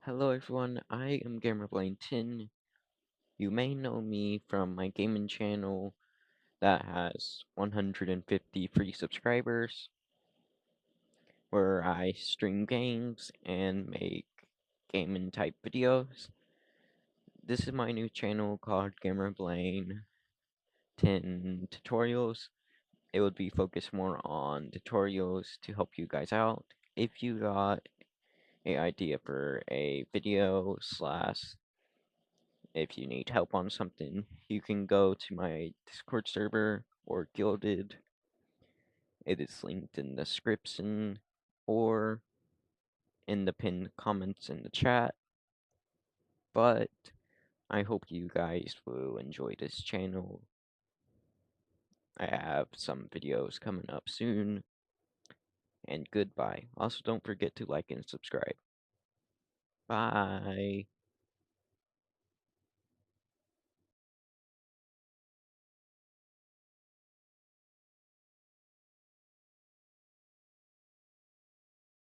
Hello everyone, I am GamerBlane10. You may know me from my gaming channel that has 150 free subscribers, where I stream games and make gaming type videos. This is my new channel called GamerBlane10 Tutorials. It would be focused more on tutorials to help you guys out. If you got an idea for a video slash if you need help on something, you can go to my Discord server or Guilded. It is linked in the description or in the pinned comments in the chat. But I hope you guys will enjoy this channel. I have some videos coming up soon. And goodbye. Also, don't forget to like and subscribe. Bye.